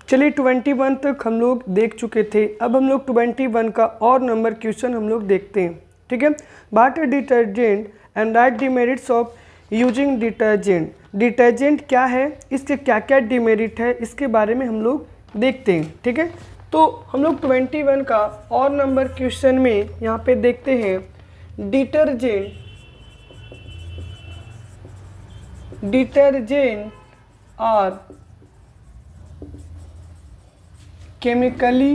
चलिए 21 तक हम लोग देख चुके थे। अब हम लोग 21 का और नंबर क्वेश्चन हम लोग देखते हैं। ठीक है, what are detergent and right demerits of using detergent. Detergent क्या है, इसके क्या क्या डिमेरिट है, इसके बारे में हम लोग देखते हैं। ठीक है, तो हम लोग 21 का और नंबर क्वेश्चन में यहाँ पे देखते हैं detergent are chemically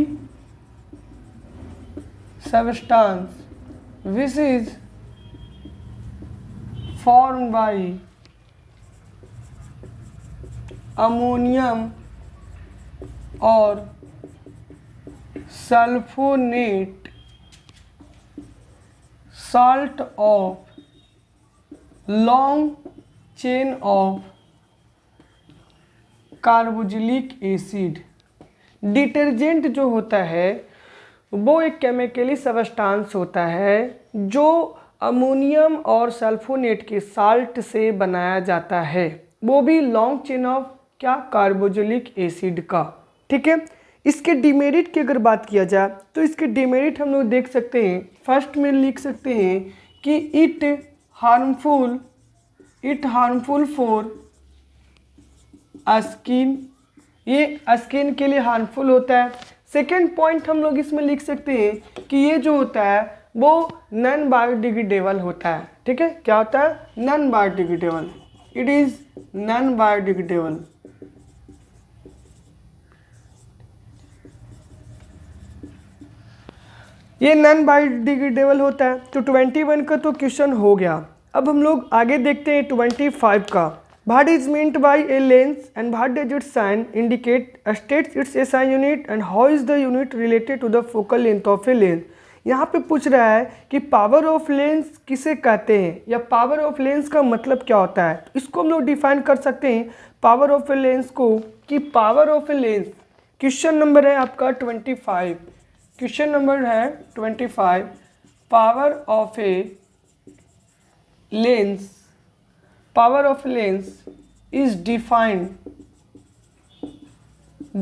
substance which is formed by ammonium or sulfonate salt of long chain of carboxylic acid. Detergent जो होता है वो एक केमिकली सब्सटेंस होता है जो अमोनियम और सल्फोनेट के साल्ट से बनाया जाता है, वो भी लॉन्ग चेन ऑफ क्या, कार्बोक्सिलिक एसिड का। ठीक है, इसके डिमेरिट की अगर बात किया जाए तो इसके डिमेरिट हम लोग देख सकते हैं। फर्स्ट में लिख सकते हैं कि इट हार्मफुल फॉर स्किन, ये स्किन के लिए हार्मफुल होता है। सेकेंड पॉइंट हम लोग इसमें लिख सकते हैं कि ये जो होता है वो नॉन बायोडिग्रेडेबल होता है। ठीक है, क्या होता है, non biodegradable, it is non biodegradable. ये नॉन बायोडिग्रेडेबल होता है। तो 21 का तो क्वेश्चन हो गया। अब हम लोग आगे देखते हैं 25 का। What is meant by a lens and what does its sign indicate? States its SI unit and how is the unit related to the focal length of a lens? यहाँ पे पूछ रहा है कि पावर ऑफ लेंस किसे कहते हैं या पावर ऑफ लेंस का मतलब क्या होता है। इसको हम लोग डिफाइन कर सकते हैं पावर ऑफ ए लेंस को कि power of a lens, question number है आपका 25, क्वेश्चन नंबर है 25, power of a lens, power of lens is defined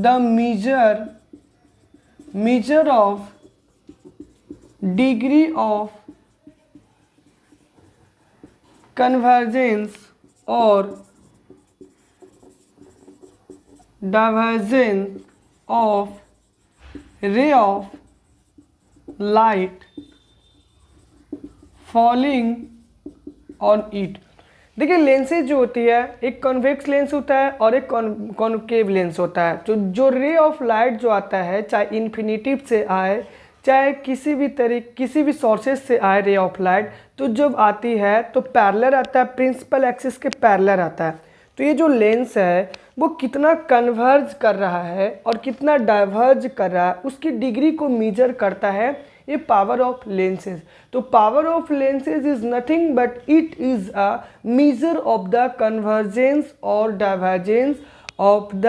the measure of degree of convergence or divergence of ray of light falling on it। देखिए, lenses जो होती है एक convex lens होता है और एक कॉनकेव लेंस होता है। तो जो रे ऑफ लाइट जो आता है, चाहे इन्फिनिटिव से आए चाहे किसी भी सोर्सेज से आए रे ऑफ लाइट, तो जब आती है तो पैरेलल आता है, प्रिंसिपल एक्सिस के पैरेलल आता है। तो ये जो लेंस है वो कितना कन्वर्ज कर रहा है और कितना डाइवर्ज कर रहा है, उसकी डिग्री को मेजर करता है ये पावर ऑफ लेंसेज। तो power of lenses is nothing but it is a measure of the convergence और divergence of the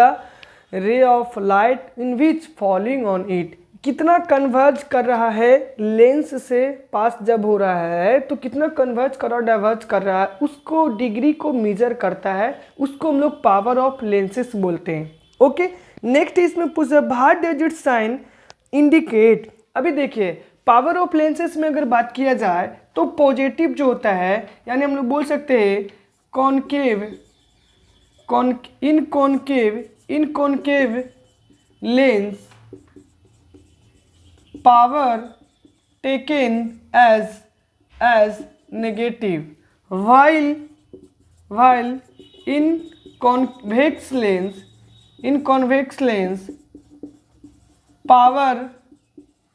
ray of light in which falling on it. कितना कन्वर्ज कर रहा है लेंस से पास जब हो रहा है तो कितना कन्वर्ज कर और डाइवर्ज कर रहा है, उसको डिग्री को मेजर करता है, उसको हम लोग पावर ऑफ लेंसेज बोलते हैं। ओके, नेक्स्ट इसमें पूछा what does it sign indicate. अभी देखिए, पावर ऑफ लेंसेज में अगर बात किया जाए तो पॉजिटिव जो होता है, यानी हम लोग बोल सकते हैं in concave lens power taken as negative, while in convex lens power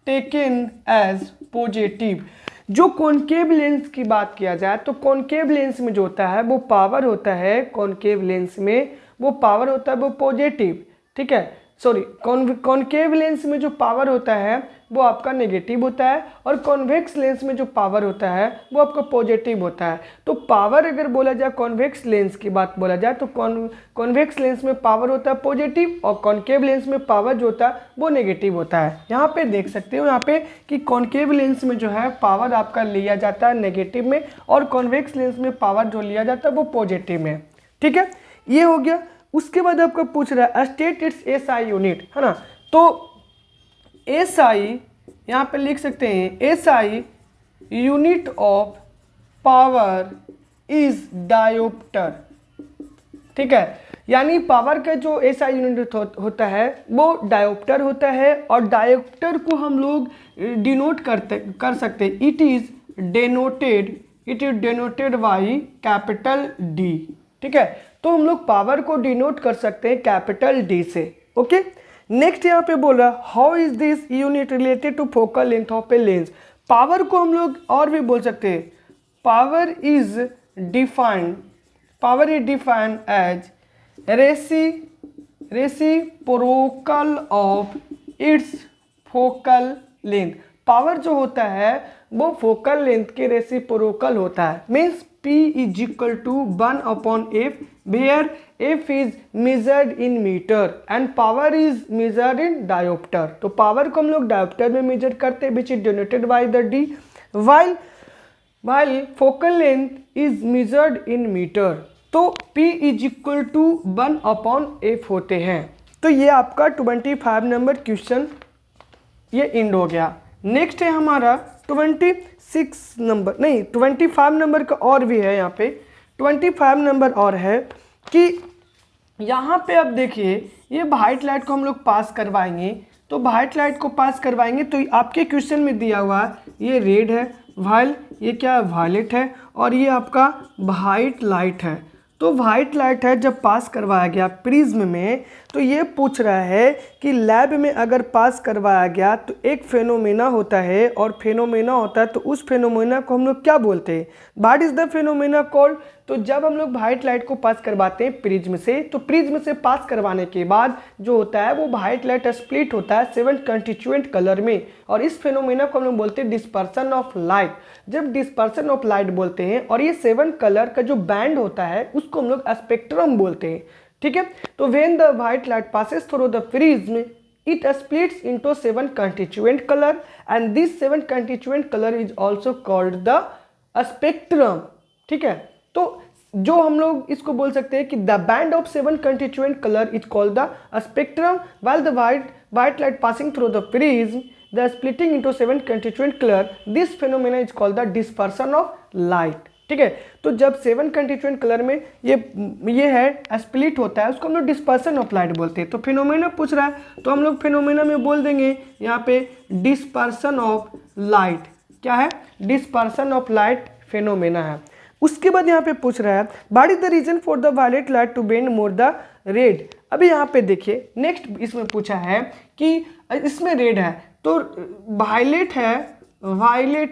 taken as positive. जो कॉनकेव लेंस की बात किया जाए तो कॉनकेव लेंस में जो होता है वो पावर होता है, कॉनकेव लेंस में वो पावर होता है वो पॉजिटिव। ठीक है, सॉरी, कॉनकेव लेंस में जो पावर होता है वो आपका नेगेटिव होता है और कॉन्वेक्स लेंस में जो पावर होता है वो आपका पॉजिटिव होता है। तो पावर अगर बोला जाए, कॉन्वेक्स लेंस की बात बोला जाए तो कॉन्वेक्स लेंस में पावर होता है पॉजिटिव और कॉनकेव लेंस में पावर जो होता है वो नेगेटिव होता है। यहाँ पे देख सकते हो यहाँ पे कि कॉनकेव लेंस में जो है पावर आपका लिया जाता है नेगेटिव में और कॉन्वेक्स लेंस में पावर जो लिया जाता है वो पॉजिटिव में। ठीक है, ये हो गया। उसके बाद आपको पूछ रहा है स्टेट इट्स एसआई यूनिट, है ना। तो एसआई यहाँ पे लिख सकते हैं, SI unit of power is dioptre, ठीक है। यानी पावर का जो एसआई यूनिट होता है वो डायोप्टर होता है, और डायोप्टर को हम लोग डिनोट कर सकते हैं, it is denoted by capital D, ठीक है। तो हम लोग पावर को डिनोट कर सकते हैं कैपिटल डी से, ओके। नेक्स्ट यहाँ पे बोला how is this unit related to focal length of a lens. Power को हम लोग और भी बोल सकते हैं, power is defined as reciprocal of its focal length. Power जो होता है वो फोकल लेंथ के रेसिप्रोकल होता है, means P is equal to 1 upon F, where F is measured in meter and power is measured in diopter। तो power को हम लोग डायोप्टर में मेजर करते हैं, which is denoted by the D, while focal length is measured in meter। तो P is equal to 1 upon F होते हैं। तो ये आपका 25 नंबर क्वेश्चन ये एंड हो गया। नेक्स्ट है हमारा 25 नंबर का और भी है, यहाँ पे 25 नंबर और है कि यहाँ पे अब देखिए ये वाइट लाइट को हम लोग पास करवाएंगे। तो वाइट लाइट को पास करवाएंगे तो आपके क्वेश्चन में दिया हुआ ये रेड है, वाइल ये क्या है वायलेट है, और ये आपका वाइट लाइट है। तो वाइट लाइट है जब पास करवाया गया प्रिज्म में, तो ये पूछ रहा है कि लैब में अगर पास करवाया गया तो एक फेनोमेना होता है, और फेनोमेना होता है तो उस फेनोमेना को हम लोग क्या बोलते हैं, what is the phenomena called. तो जब हम लोग वाइट लाइट को पास करवाते हैं प्रिज्म से, तो प्रिज्म से पास करवाने के बाद जो होता है वो वाइट लाइट स्प्लिट होता है 7 कंस्टिट्यूएंट कलर में, और इस फेनोमेना को हम लोग बोलते हैं डिस्पर्सन ऑफ लाइट। जब डिस्पर्सन ऑफ लाइट बोलते हैं, और ये 7 कलर का जो बैंड होता है उसको हम लोग स्पेक्ट्रम बोलते हैं, ठीक है। तो when the white light passes through the prism it splits into 7 constituent color and this 7 constituent color is also called the spectrum, ठीक है। तो जो हम लोग इसको बोल सकते हैं कि the band of 7 constituent color is called the spectrum, while the white light passing through the prism the splitting into 7 constituent color, this phenomena is called the dispersion of light, ठीक है। तो जब 7 कंस्टिट्यूएंट कलर में ये है split होता है, उसको हम लोग डिस्पर्सन ऑफ लाइट बोलते हैं। तो फिनोमेना पूछ रहा है तो हम लोग फिनोमेना में बोल देंगे यहाँ पे डिस्पर्सन ऑफ लाइट, क्या है डिस्पर्सन ऑफ लाइट फिनोमेना है। उसके बाद यहाँ पे पूछ रहा है what is the reason for the violet light to bend more the red. अभी यहाँ पे देखिए नेक्स्ट इसमें पूछा है कि इसमें रेड है तो वायलेट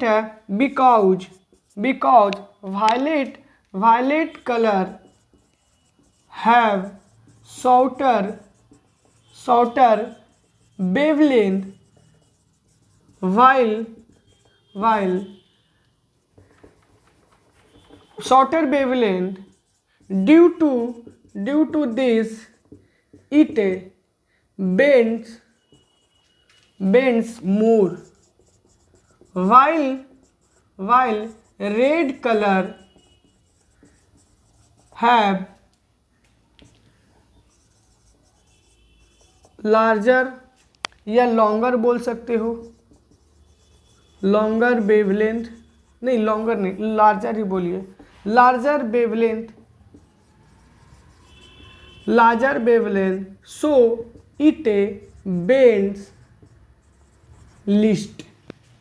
है because violet color have shorter wavelength while shorter wavelength due to this it bends more while red color have larger या लॉन्गर बोल सकते हो, लॉन्गर वेवलेंथ नहीं, लॉन्गर नहीं लार्जर ही बोलिए, larger wavelength so it bends least,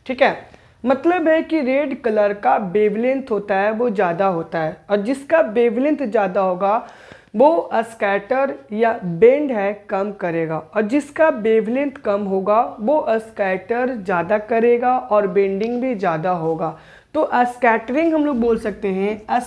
ठीक है। मतलब है कि रेड कलर का वेवलेंथ होता है वो ज़्यादा होता है, और जिसका वेवलेंथ ज़्यादा होगा वो स्कैटर या बेंड है कम करेगा, और जिसका वेवलेंथ कम होगा वो स्कैटर ज़्यादा करेगा और बेंडिंग भी ज़्यादा होगा। तो स्कैटरिंग हम लोग बोल सकते हैं,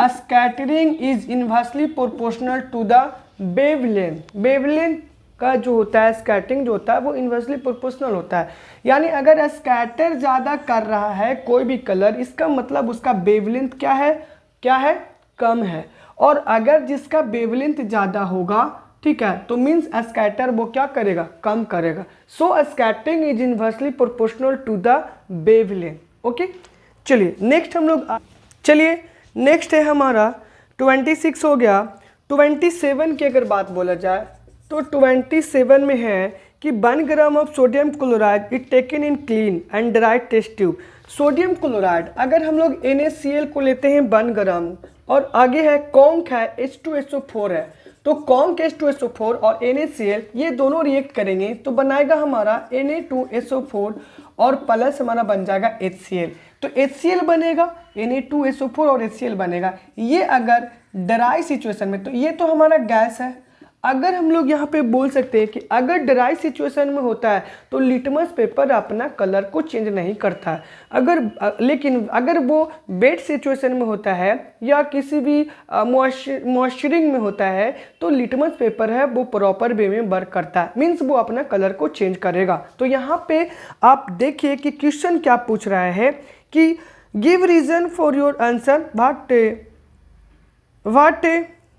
scattering is inversely proportional to the wavelength. Wavelength का जो होता है स्कैटरिंग जो होता है वो इन्वर्सली प्रोपोर्शनल होता है, यानी अगर स्कैटर ज़्यादा कर रहा है कोई भी कलर, इसका मतलब उसका वेवलेंथ क्या है कम है, और अगर जिसका वेवलेंथ ज़्यादा होगा, ठीक है, तो मीन्स स्कैटर वो क्या करेगा कम करेगा। So scattering is inversely proportional to the wavelength, okay. चलिए नेक्स्ट है हमारा 26 हो गया। 27 की अगर बात बोला जाए तो 27 में है कि 1 gram of sodium chloride it taken in clean and dry test tube. Sodium chloride अगर हम लोग NaCl को लेते हैं 1 ग्राम और आगे है कॉन्क है H2SO4 है, तो कॉन्क H2SO4 और NaCl ये दोनों रिएक्ट करेंगे तो बनाएगा हमारा Na2SO4 और प्लस हमारा बन जाएगा HCl। तो HCl बनेगा, Na2SO4 और HCl बनेगा। ये अगर ड्राई सिचुएशन में, तो ये तो हमारा गैस है। अगर हम लोग यहाँ पे बोल सकते हैं कि अगर ड्राई सिचुएशन में होता है तो लिटमस पेपर अपना कलर को चेंज नहीं करता है। लेकिन अगर वो वेट सिचुएशन में होता है या किसी भी मॉइस्चरिंग में होता है तो लिटमस पेपर है वो प्रॉपर वे में वर्क करता है, मीन्स वो अपना कलर को चेंज करेगा। तो यहाँ पे आप देखिए कि क्वेश्चन क्या पूछ रहा है कि give reason for your answer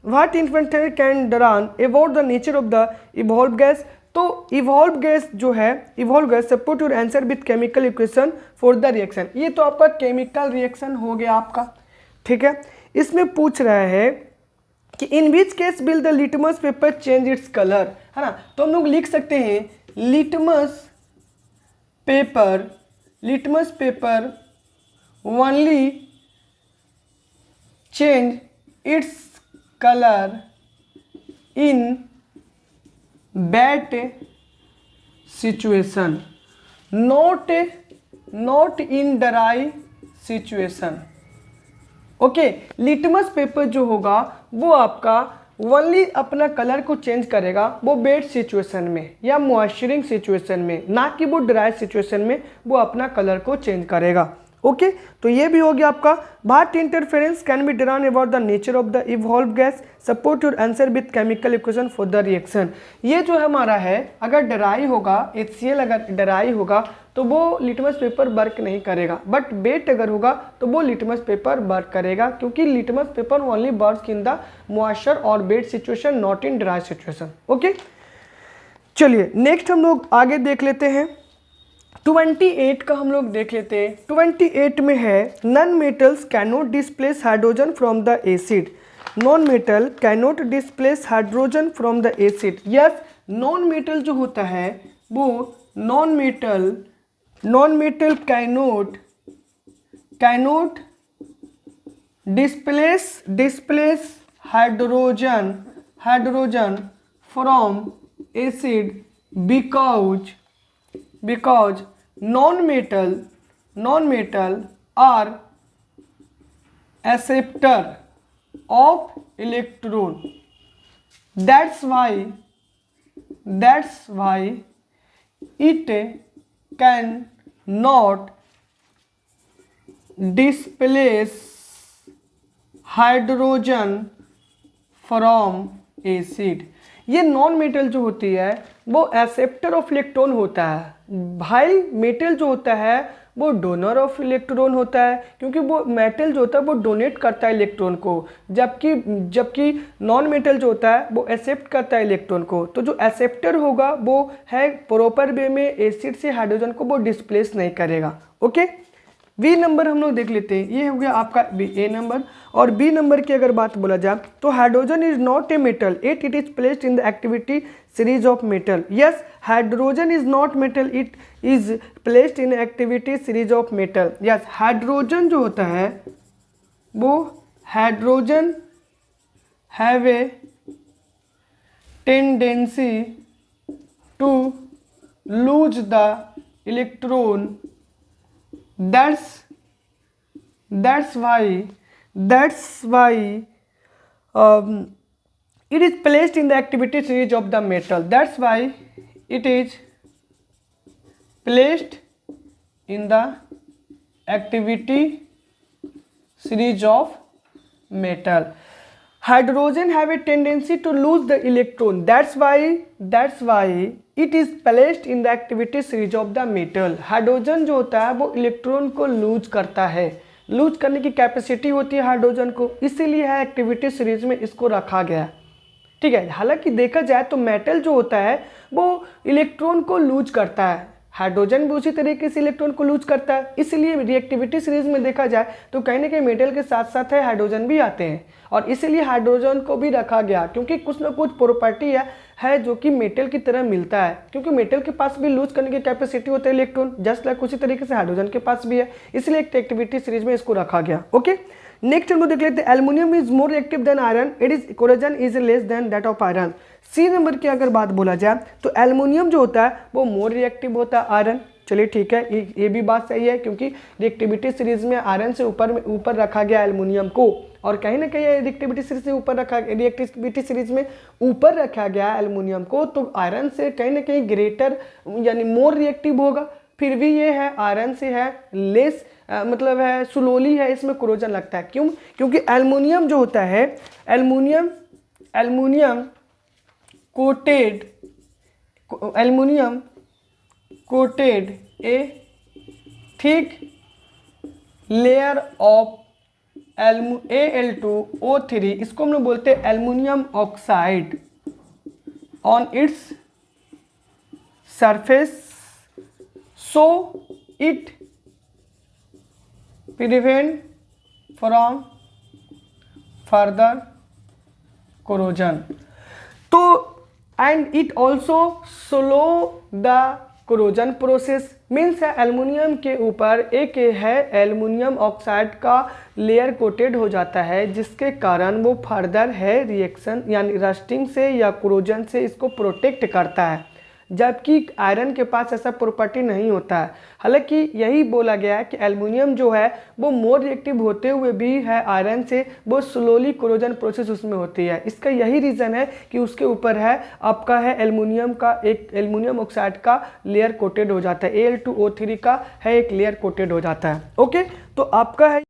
what infantry can run about the nature of the evolved gas। तो evolved gas जो है, evolved gas support your answer with chemical equation for the reaction। ये तो आपका केमिकल रिएक्शन हो गया आपका, ठीक है। इसमें पूछ रहा है कि in which case will the litmus paper change its colour, है ना। तो हम लोग लिख सकते हैं litmus paper only change its color in wet situation, not in dry situation। Okay, litmus paper जो होगा वो आपका ओनली अपना कलर को चेंज करेगा वो वेट सिचुएशन में या मॉइस्चरिंग सिचुएशन में, ना कि वो ड्राई सिचुएशन में वो अपना कलर को चेंज करेगा। ओके, तो ये भी हो गया आपका। What interference can be drawn about the nature of the evolve gas, support your answer with chemical equation for the reaction. ये जो हमारा है अगर ड्राई होगा, HCl अगर ड्राई होगा तो वो लिटमस पेपर वर्क नहीं करेगा, बट वेट अगर होगा तो वो लिटमस पेपर वर्क करेगा, क्योंकि litmus paper only work in the moisture और wet situation, not in dry situation. Okay, चलिए नेक्स्ट हम लोग आगे देख लेते हैं। 28 का हम लोग देख लेते हैं। 28 में है non metals cannot displace hydrogen from the acid. Non metal cannot displace hydrogen from the acid. Yes, non metal जो होता है वो non metal cannot displace hydrogen from acid because non-metal are acceptor of electron। that's why it can not displace hydrogen from acid। ये non metal जो होती है वो acceptor of electron होता है, भाई मेटल जो होता है वो डोनर ऑफ इलेक्ट्रॉन होता है, क्योंकि वो मेटल जो होता है वो डोनेट करता है इलेक्ट्रॉन को, जबकि नॉन मेटल जो होता है वो एक्सेप्ट करता है इलेक्ट्रॉन को। तो जो एक्सेप्टर होगा वो है प्रॉपर वे में एसिड से हाइड्रोजन को वो डिस्प्लेस नहीं करेगा। ओके, बी नंबर हम लोग देख लेते हैं। ये हो गया आपका ए नंबर। और बी नंबर की अगर बात बोला जाए तो hydrogen is not a metal it is placed in the activity series of metal. Yes, hydrogen is not metal it is placed in activity series of metal. Yes, hydrogen जो होता है वो hydrogen have a tendency to lose the electron. that's why it is placed in the activity series of the metal। that's why it is placed in the activity series of metal। hydrogen have a tendency to lose the electron। that's why it is placed in the activity series of the metal। Hydrogen जो होता है वो electron को loose करता है, loose करने की capacity होती है हाइड्रोजन को, इसीलिए है एक्टिविटी सीरीज में इसको रखा गया। ठीक है, हालांकि देखा जाए तो मेटल जो होता है वो इलेक्ट्रॉन को लूज करता है, हाइड्रोजन भी उसी तरीके से इलेक्ट्रॉन को लूज करता है। इसलिए रिएक्टिविटी सीरीज में देखा जाए तो कहीं ना कहीं मेटल के साथ साथ है हाइड्रोजन भी आते हैं, और इसीलिए हाइड्रोजन को भी रखा गया, क्योंकि कुछ ना कुछ प्रॉपर्टी है जो कि मेटल की तरह मिलता है, क्योंकि मेटल के पास भी लूज करने की कैपेसिटी होती है इलेक्ट्रॉन, जस्ट लाइक उसी तरीके से हाइड्रोजन के पास भी है, इसलिए एक एक्टिविटी सीरीज में इसको रखा गया। ओके, नेक्स्ट हम लोग देख लेते हैं, aluminium is more reactive than iron, it is corrosion is less than that of iron. C number की अगर बात बोला जाए तो एल्युमिनियम जो होता है वो मोर रिएक्टिव होता है आयरन। चलिए ठीक है, ये भी बात सही है, क्योंकि रिएक्टिविटी सीरीज में आयरन से ऊपर रखा गया एल्युमिनियम को, और कहीं ना कहीं रिएक्टिविटी सीरीज से रिएक्टिविटी सीरीज में ऊपर रखा गया एल्युमिनियम को, तो आयरन से कहीं ना कहीं ग्रेटर यानी मोर रिएक्टिव होगा। फिर भी ये है आयरन से है लेस, मतलब है स्लोली है, इसमें कोरोजन लगता है। क्यों? क्योंकि एल्युमिनियम जो होता है, aluminium coated a thick layer of Al2O3, इसको हम लोग बोलते हैं aluminium oxide on its surface, so it prevent from further corrosion. तो and it also slow the corrosion process, means है एल्युमिनियम के ऊपर एक है एल्युमिनियम ऑक्साइड का लेयर कोटेड हो जाता है, जिसके कारण वो फर्दर है रिएक्शन यानी रस्टिंग से या कोरोजन से इसको प्रोटेक्ट करता है, जबकि आयरन के पास ऐसा प्रॉपर्टी नहीं होता है। हालांकि यही बोला गया है कि एल्युमिनियम जो है वो मोर रिएक्टिव होते हुए भी है आयरन से, वो स्लोली कोरोजन प्रोसेस उसमें होती है। इसका यही रीज़न है कि उसके ऊपर है आपका है एल्युमिनियम का एक एल्युमिनियम ऑक्साइड का लेयर कोटेड हो जाता है, Al2O3 का है एक लेयर कोटेड हो जाता है। ओके, तो आपका है।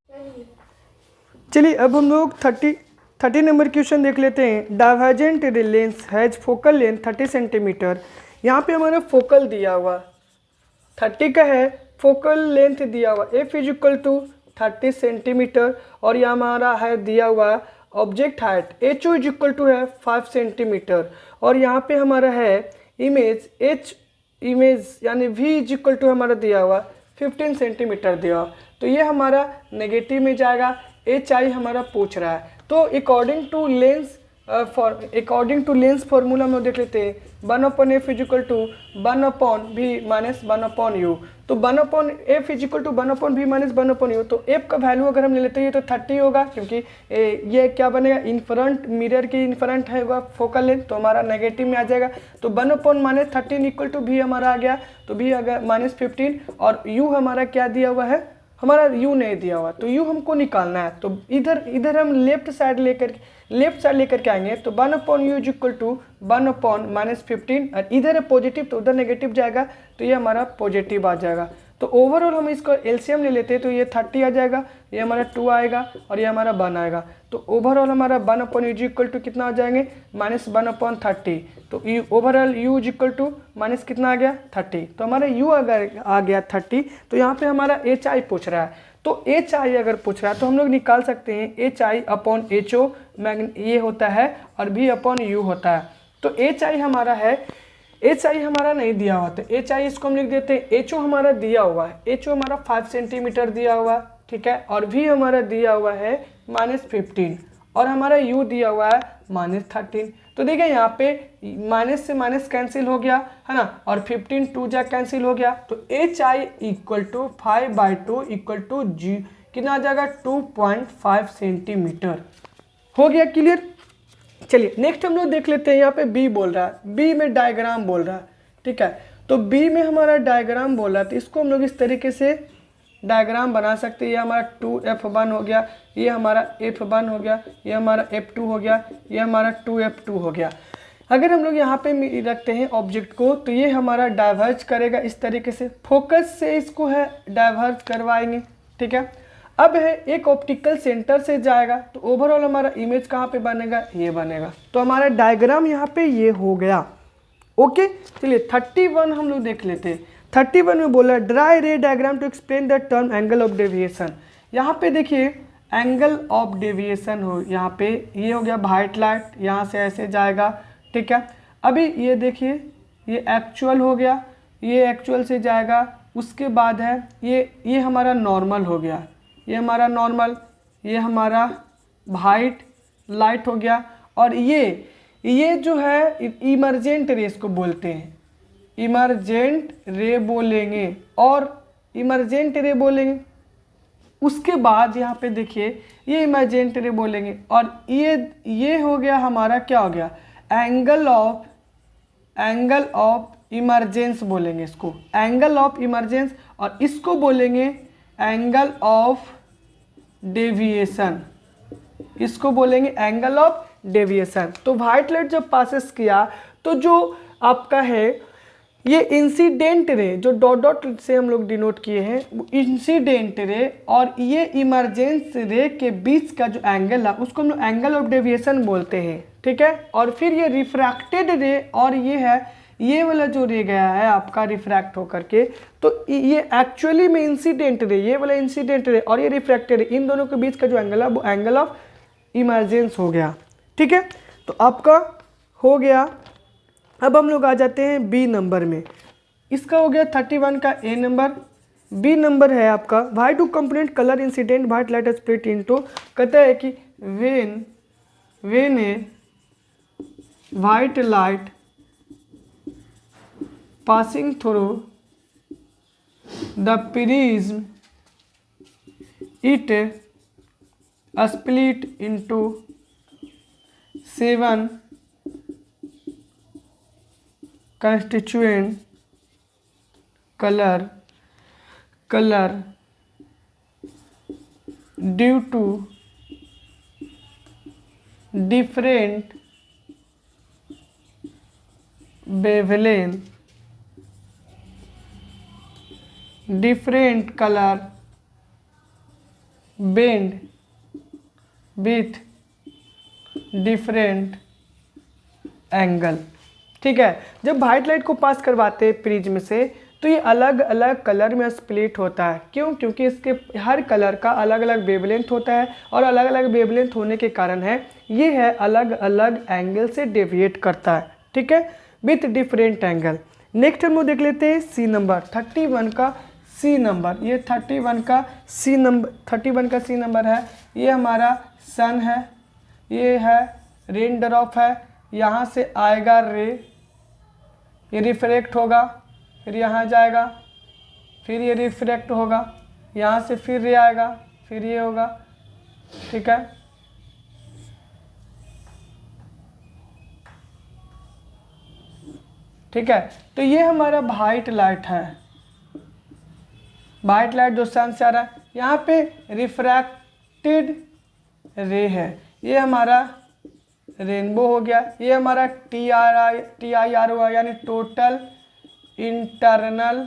चलिए अब हम लोग 30 नंबर क्वेश्चन देख लेते हैं। Divergent lens has focal length 30 centimetre. यहाँ पे हमारा फोकल दिया हुआ 30 का है, फोकल लेंथ दिया हुआ F is equal to 30 centimetre, और यहाँ हमारा है दिया हुआ object height HO is equal to है 5 सेंटीमीटर, और यहाँ पे हमारा है इमेज यानी V इज इक्वल टू हमारा दिया हुआ 15 सेंटीमीटर दिया हुआ। तो ये हमारा नेगेटिव में जाएगा, HI हमारा पूछ रहा है। तो अकॉर्डिंग टू लेंस फॉर्मूला में देख लेते हैं, 1/f is equal to 1/v minus 1/u। तो 1/f is equal to 1/v minus 1/u, तो f का वैल्यू अगर हम ले लेते हैं तो 30 होगा, क्योंकि ये क्या बनेगा, इनफ्रंट मिरर के इनफ्रंट है फोकल लेंथ, तो हमारा नेगेटिव में आ जाएगा। तो 1/-13 इक्वल टू v हमारा आ गया, तो v अगर -15, और u हमारा क्या दिया हुआ है, हमारा u नहीं दिया हुआ, तो u हमको निकालना है। तो इधर हम लेफ्ट साइड लेकर के आएंगे, तो 1/u इज इक्वल टू 1/-15, और इधर है पॉजिटिव तो उधर नेगेटिव जाएगा, तो ये हमारा पॉजिटिव आ जाएगा। तो ओवरऑल हम इसको एलसीएम ले लेते हैं, तो ये 30 आ जाएगा, ये हमारा 2 आएगा, और ये हमारा 1 आएगा। तो ओवरऑल हमारा 1/u इज इक्वल टू कितना आ जाएंगे, -1/30। तो overall u is equal to minus कितना आ गया, 30। तो हमारा u अगर आ गया 30, तो यहाँ पे हमारा HI पूछ रहा है। तो HI अगर पूछ रहा है तो हम लोग निकाल सकते हैं HI/HO ये होता है, और V/U होता है। तो HI हमारा है, HI हमारा नहीं दिया हुआ, तो HI इसको हम लिख देते हैं, HO हमारा दिया हुआ है, HO हमारा 5 सेंटीमीटर दिया हुआ है, ठीक है, और V हमारा दिया हुआ है -15, और हमारा U दिया हुआ है -13। तो देखिए यहाँ पे माइनस से माइनस कैंसिल हो गया है ना, और 15 2 जा कैंसिल हो गया, तो HI equal to 5/2 equal to G कितना आ जाएगा, 2.5 सेंटीमीटर। हो गया क्लियर। चलिए नेक्स्ट हम लोग देख लेते हैं, यहाँ पे B बोल रहा है, B में डायग्राम बोल रहा है, ठीक है। तो B में हमारा डायग्राम बोल रहा है, तो इसको हम लोग इस तरीके से डायग्राम बना सकते हैं। ये हमारा 2F1 हो गया, ये हमारा F1 हो गया, ये हमारा F2 हो गया, ये हमारा 2F2 हो गया। अगर हम लोग यहाँ पे रखते हैं ऑब्जेक्ट को, तो ये हमारा डाइवर्ज करेगा इस तरीके से, फोकस से इसको है डाइवर्ज करवाएंगे, ठीक है। अब है एक ऑप्टिकल सेंटर से जाएगा, तो ओवरऑल हमारा इमेज कहाँ पे बनेगा, ये बनेगा। तो हमारा डायग्राम यहाँ पे ये हो गया। ओके, चलिए 31 हम लोग देख लेते हैं। 31 में बोला draw ray diagram to explain the term angle of deviation. यहाँ पे देखिए एंगल ऑफ डेविएशन हो, यहाँ पे ये हो गया वाइट लाइट, यहाँ से ऐसे जाएगा, ठीक है। अभी ये देखिए ये एक्चुअल हो गया, ये एक्चुअल से जाएगा। उसके बाद है ये हमारा नॉर्मल हो गया, ये हमारा नॉर्मल, ये हमारा वाइट लाइट हो गया। और ये जो है इमरजेंट रे इसको बोलते हैं, इमरजेंट रे बोलेंगे और इमरजेंट रे बोलेंगे। उसके बाद यहाँ पे देखिए ये इमरजेंट रे बोलेंगे और ये हो गया हमारा, क्या हो गया, एंगल ऑफ इमरजेंस बोलेंगे इसको, एंगल ऑफ इमरजेंस। और इसको बोलेंगे एंगल ऑफ डेविएशन, इसको बोलेंगे एंगल ऑफ डेविएशन। तो वाइट लाइट जब पासेस किया तो जो आपका है ये इंसिडेंट रे, जो डॉट डॉट से हम लोग डिनोट किए हैं, इंसिडेंट रे और ये इमरजेंस रे के बीच का जो एंगल है उसको हम लोग एंगल ऑफ डेविएशन बोलते हैं, ठीक है। और फिर ये रिफ्रैक्टेड रे और ये है, ये वाला जो रे गया है आपका रिफ्रैक्ट होकर के, तो ये एक्चुअली में इंसिडेंट रे, ये वाला इंसिडेंट रे और ये रिफ्रैक्टेड रे, इन दोनों के बीच का जो एंगल है वो एंगल ऑफ इमरजेंस हो गया, ठीक है। तो आपका हो गया। अब हम लोग आ जाते हैं बी नंबर में। इसका हो गया 31 का ए नंबर। बी नंबर है आपका why two component colour incident white light split into, कहता है कि when a white light passing through the prism it split into 7 constituent color due to different wavelength, different color bend with different angle, ठीक है। जब white light को पास करवाते हैं prism से तो ये अलग अलग कलर में स्प्लिट होता है। क्यों? क्योंकि इसके हर कलर का अलग अलग वेवलेंथ होता है और अलग अलग वेवलेंथ होने के कारण है ये है अलग अलग एंगल से डेविएट करता है, ठीक है, विथ डिफरेंट एंगल। नेक्स्ट हम लोग देख लेते हैं सी नंबर, 31 का सी नंबर। ये 31 का सी नंबर है। ये हमारा सन है, ये है रेन ड्रॉप है, यहाँ से आएगा रे, ये रिफ्रैक्ट होगा, फिर यहाँ जाएगा, फिर ये रिफ्रैक्ट होगा, यहाँ से फिर रे आएगा, फिर ये होगा, ठीक है। ठीक है, तो ये हमारा वाइट लाइट है, वाइट लाइट जो सन से आ रहा है। यहाँ पे रिफ्रैक्टेड रे है, ये हमारा रेनबो हो गया। ये हमारा TIR हुआ, यानी टोटल इंटरनल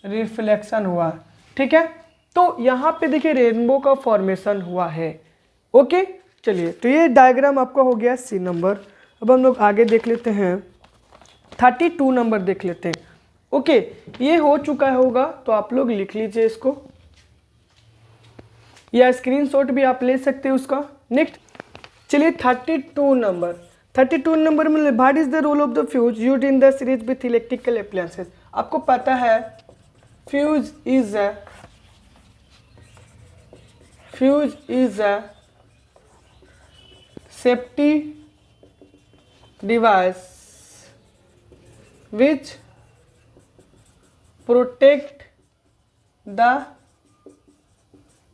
रिफ्लेक्शन हुआ, ठीक है। तो यहाँ पे देखिए रेनबो का फॉर्मेशन हुआ है, ओके। चलिए, तो ये डायग्राम आपका हो गया सी नंबर। अब हम लोग आगे देख लेते हैं 32 नंबर देख लेते हैं, ओके। ये हो चुका होगा तो आप लोग लिख लीजिए इसको, या स्क्रीनशॉट भी आप ले सकते हैं उसका। नेक्स्ट चलिए 32 नंबर में what is the role of the fuse used in the series with electrical appliances. आपको पता है fuse is a safety device which protect the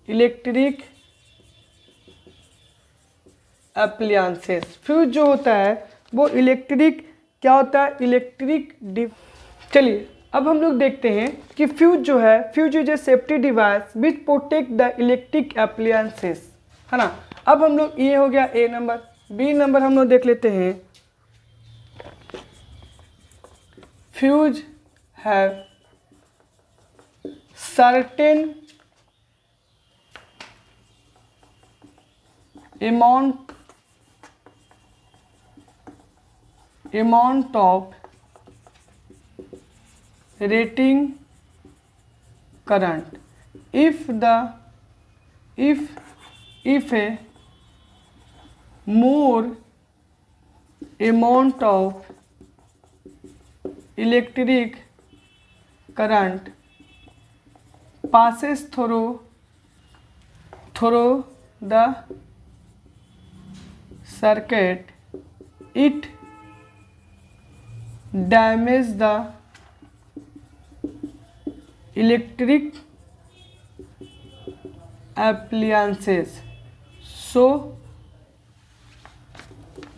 electric appliances। Fuse जो होता है वो इलेक्ट्रिक, क्या होता है, इलेक्ट्रिक। चलिए अब हम लोग देखते हैं कि फ्यूज जो है, fuse is a safety device which protect the electric appliances, है ना। अब हम लोग, ये हो गया ए नंबर। बी नंबर हम लोग देख लेते हैं, fuse have certain amount of rating current if a more amount of electric current passes through the circuit, it damages the electric appliances. So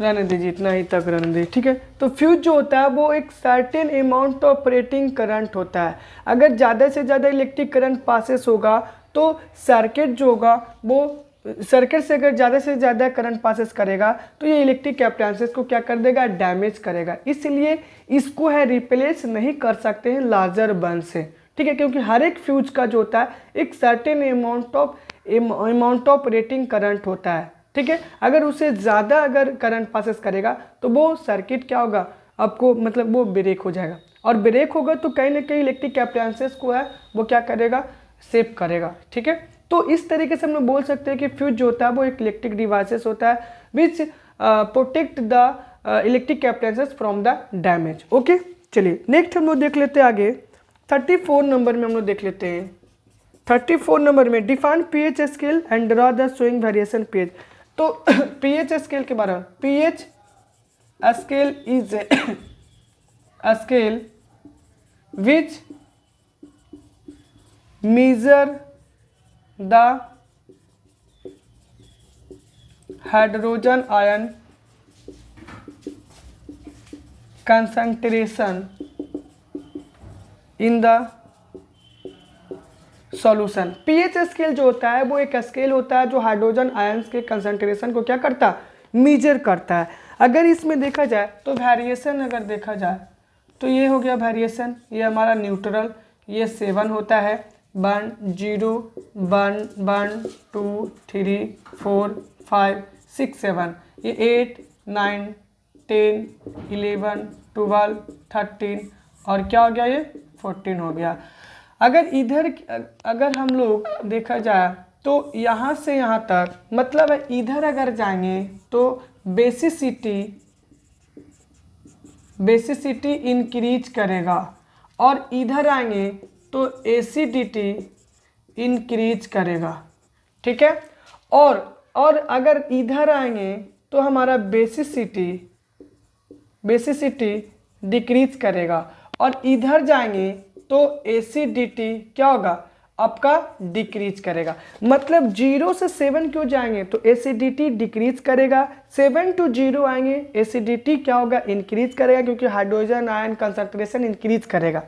रहने दीजिए, इतना ही तक रहने दीजिए, ठीक है। तो फ्यूज जो होता है वो एक certain amount of operating current होता है। अगर ज़्यादा से ज़्यादा इलेक्ट्रिक करंट पासेस होगा तो सर्किट जो होगा वो सर्किट से अगर ज़्यादा से ज़्यादा करंट पासेस करेगा तो ये इलेक्ट्रिक अप्लायंसेस को क्या कर देगा, डैमेज करेगा। इसलिए इसको है रिप्लेस नहीं कर सकते हैं लार्जर बर्न से, ठीक है, क्योंकि हर एक फ्यूज का जो होता है एक certain amount of operating current होता है, ठीक है। अगर उससे ज़्यादा अगर करंट पासेस करेगा तो वो सर्किट क्या होगा, आपको मतलब वो ब्रेक हो जाएगा, और ब्रेक होगा तो कहीं ना कहीं इलेक्ट्रिक अप्लायंसेस को है वो क्या करेगा, सेव करेगा, ठीक है। तो इस तरीके से हम लोग बोल सकते हैं कि फ्यूज जो होता है वो एक इलेक्ट्रिक डिवाइसेस होता है विच protect the electric appliances from the damage. Okay, चलिए नेक्स्ट हम लोग देख लेते हैं आगे 34 नंबर में हम लोग देख लेते हैं। 34 नंबर में define pH scale and draw the showing variation pH. तो पीएच स्केल के बारे में, pH scale is a scale which measure the hydrogen ion concentration in the solution. PH scale जो होता है वो एक स्केल होता है जो हाइड्रोजन आयंस के कंसंट्रेशन को क्या करता है, मेजर करता है। अगर इसमें देखा जाए तो वेरिएशन अगर देखा जाए तो ये हो गया वेरिएशन, ये हमारा न्यूट्रल, ये 7 होता है, 1 0 1 1 2 3 4 5 6 7, ये 8 9 10 11 12 13 और क्या हो गया, ये 14 हो गया। अगर हम लोग देखा जाए तो यहाँ से यहाँ तक मतलब है, इधर अगर जाएंगे तो बेसिसिटी इंक्रीज करेगा और इधर आएंगे तो एसिडिटी इंक्रीज करेगा, ठीक है। और अगर इधर आएंगे तो हमारा बेसिसिटी डिक्रीज करेगा और इधर जाएंगे तो एसिडिटी क्या होगा, आपका डिक्रीज करेगा। मतलब 0 से 7 क्यों जाएंगे तो एसिडिटी डिक्रीज करेगा, 7 to 0 आएंगे एसिडिटी क्या होगा, इंक्रीज करेगा, क्योंकि हाइड्रोजन आयन कंसंट्रेशन इंक्रीज करेगा।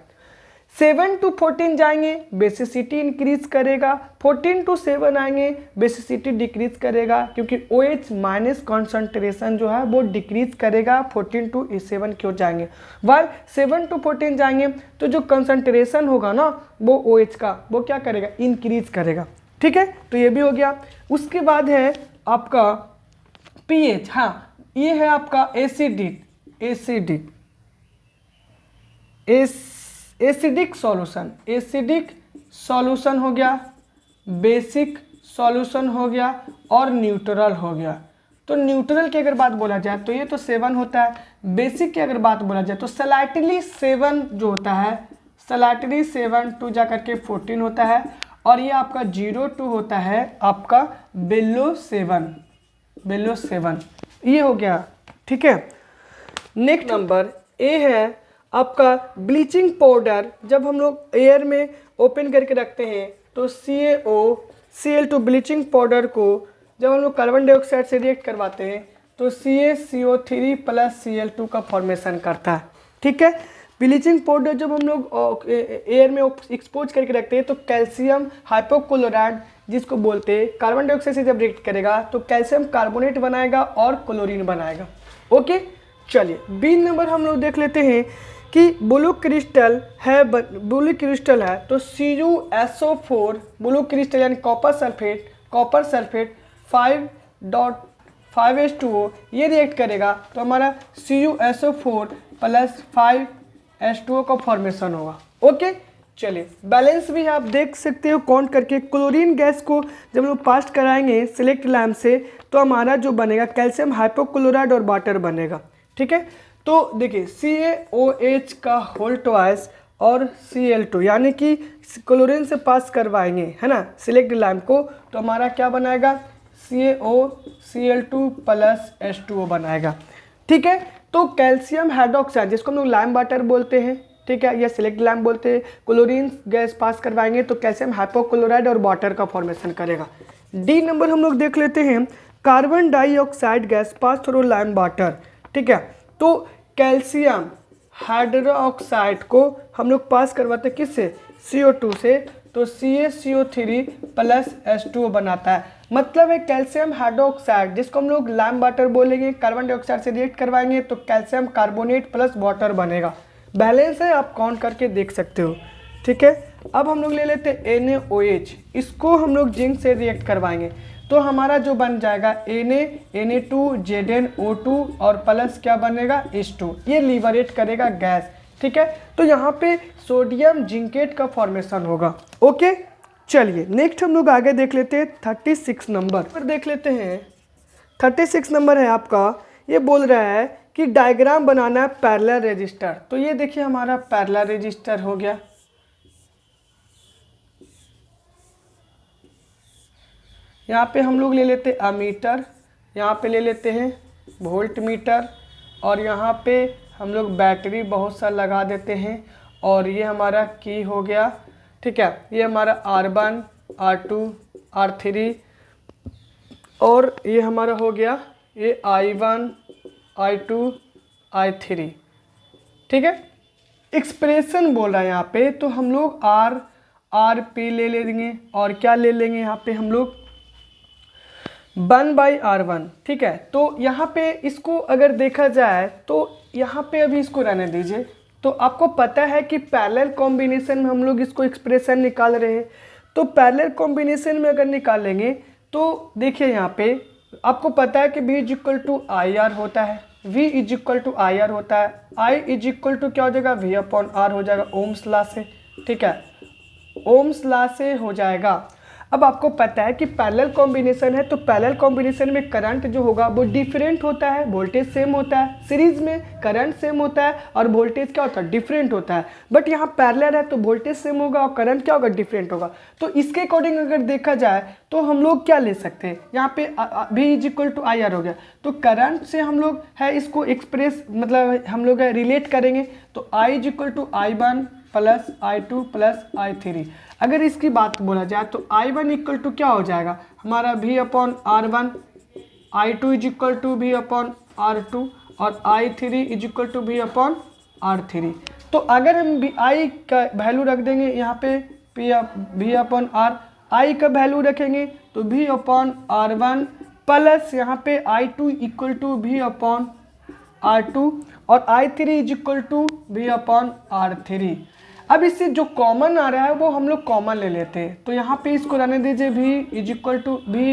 7 to 14 जाएंगे बेसिसिटी इंक्रीज करेगा, 14 to 7 आएंगे बेसिसिटी डिक्रीज करेगा, क्योंकि OH माइनस कॉन्सेंट्रेशन जो है वो डिक्रीज करेगा। 14 to 7 क्यों जाएंगे, वाल 7 to 14 जाएंगे तो जो कंसंट्रेशन होगा ना वो OH का वो क्या करेगा, इंक्रीज करेगा, ठीक है। तो ये भी हो गया। उसके बाद है आपका pH, हाँ ये है आपका एसिडिक सॉल्यूशन हो गया, बेसिक सॉल्यूशन हो गया और न्यूट्रल हो गया। तो न्यूट्रल की अगर बात बोला जाए तो ये तो 7 होता है, बेसिक की अगर बात बोला जाए तो स्लाइटली 7 जो होता है, स्लाइटली 7 टू जा करके 14 होता है, और ये आपका 0 2 होता है आपका बिलो 7 ये हो गया, ठीक है। नेक्स्ट नंबर ए है आपका ब्लीचिंग पाउडर। जब हम लोग एयर में ओपन करके रखते हैं तो CaCl2 ब्लीचिंग पाउडर को जब हम लोग कार्बन डाइऑक्साइड से रिएक्ट करवाते हैं तो CaCO3 + Cl2 का फॉर्मेशन करता है, ठीक है। ब्लीचिंग पाउडर जब हम लोग एयर में एक्सपोज करके रखते हैं तो कैल्शियम हाइपोक्लोराइड जिसको बोलते हैं, कार्बन डाइऑक्साइड से जब रिएक्ट करेगा तो कैल्शियम कार्बोनेट बनाएगा और क्लोरीन बनाएगा। ओके, चलिए बी नंबर हम लोग देख लेते हैं कि ब्लू क्रिस्टल है तो CuSO4 ब्लू क्रिस्टल यानी कॉपर सल्फेट 5.5H2O ये रिएक्ट करेगा तो हमारा CuSO4 + 5H2O का फॉर्मेशन होगा। ओके, चलिए बैलेंस भी आप देख सकते हो काउंट करके। क्लोरीन गैस को जब लोग पास कराएंगे सिलेक्ट लैम्प से तो हमारा जो बनेगा कैल्शियम हाइपोक्लोराइड और वाटर बनेगा, ठीक है। तो देखिए CaOH का होल ट्वाइस और Cl2, यानी कि क्लोरीन से पास करवाएंगे, है ना, सिलेक्ट लैम्प को, तो हमारा क्या बनाएगा, CaOCl2 प्लस H2O बनाएगा। ठीक है, तो कैल्शियम हाइड्रोक्साइड जिसको हम लोग लैम्प वाटर बोलते हैं, ठीक है, या सिलेक्ट लैम्प बोलते हैं, क्लोरीन गैस पास करवाएंगे तो कैल्शियम हाइपोक्लोराइड और वाटर का फॉर्मेशन करेगा। डी नंबर हम लोग देख लेते हैं, carbon dioxide gas pass through lamp water. ठीक है, तो कैल्शियम हाइड्रोक्साइड को हम लोग पास करवाते किससे, CO2 से, तो CaCO3 प्लस H2O बनाता है। मतलब है कैल्शियम हाइड्रोक्साइड जिसको हम लोग लैम्प वाटर बोलेंगे, कार्बन डाइऑक्साइड से रिएक्ट करवाएंगे तो कैल्शियम कार्बोनेट प्लस वाटर बनेगा। बैलेंस है, आप काउंट करके देख सकते हो। ठीक है, अब हम लोग ले लेते हैं NaOH, इसको हम लोग जिंक से रिएक्ट करवाएंगे तो हमारा जो बन जाएगा Na2ZnO2 और प्लस क्या बनेगा, H2, ये लिबरेट करेगा गैस। ठीक है, तो यहाँ पे सोडियम जिंकेट का फॉर्मेशन होगा। ओके, चलिए नेक्स्ट हम लोग आगे देख लेते हैं 36 नंबर पर देख लेते हैं। 36 नंबर है आपका, ये बोल रहा है कि डायग्राम बनाना है पैरेलल रेजिस्टर। तो ये देखिए हमारा पैरेलल रेजिस्टर हो गया। यहाँ पे हम लोग ले लेते हैं अमीटर, यहाँ पे ले लेते हैं वोल्ट मीटर, और यहाँ पे हम लोग बैटरी बहुत सा लगा देते हैं, और ये हमारा की हो गया। ठीक है, ये हमारा R1 R2 R3, और ये हमारा हो गया ये I1 I2 I3। ठीक है, एक्सप्रेशन बोल रहा है यहाँ पे, तो हम लोग RP ले लेंगे, और क्या ले लेंगे यहाँ पे हम लोग 1/R1। ठीक है, तो यहाँ पे इसको अगर देखा जाए तो यहाँ पे अभी इसको रहने दीजिए। तो आपको पता है कि पैरेलल कॉम्बिनेशन में हम लोग इसको एक्सप्रेशन निकाल रहे हैं, तो पैरेलल कॉम्बिनेशन में अगर निकालेंगे तो देखिए यहाँ पे आपको पता है कि V = IR होता है, V = IR होता है, I = क्या हो जाएगा, V/R हो जाएगा ओम्स लॉ से। ठीक है, ओम्स लॉ से हो जाएगा। अब आपको पता है कि पैरेलल कॉम्बिनेशन है, तो पैरेलल कॉम्बिनेशन में करंट जो होगा वो डिफरेंट होता है, वोल्टेज सेम होता है। सीरीज में करंट सेम होता है और वोल्टेज क्या होता है, डिफरेंट होता है। बट यहाँ पैरेलल है तो वोल्टेज सेम होगा और करंट क्या होगा, डिफरेंट होगा। तो इसके अकॉर्डिंग अगर देखा जाए तो हम लोग क्या ले सकते हैं, यहाँ पे V = IR हो गया, तो करंट से हम लोग है इसको एक्सप्रेस मतलब हम लोग रिलेट करेंगे, तो I = I1 plus I2 plus I3। अगर इसकी बात बोला जाए तो I1 = क्या हो जाएगा हमारा V/R1, I2 = V/R2 और I3 = V/R3। तो अगर हम I का वैल्यू रख देंगे यहाँ पे V/R, I का वैल्यू रखेंगे तो V/R1 प्लस यहाँ पे I2 = V/R2 और I3 = V/R3। अब इससे जो कॉमन आ रहा है वो हम लोग कॉमन ले लेते हैं, तो यहाँ पे इसको रहने दीजिए,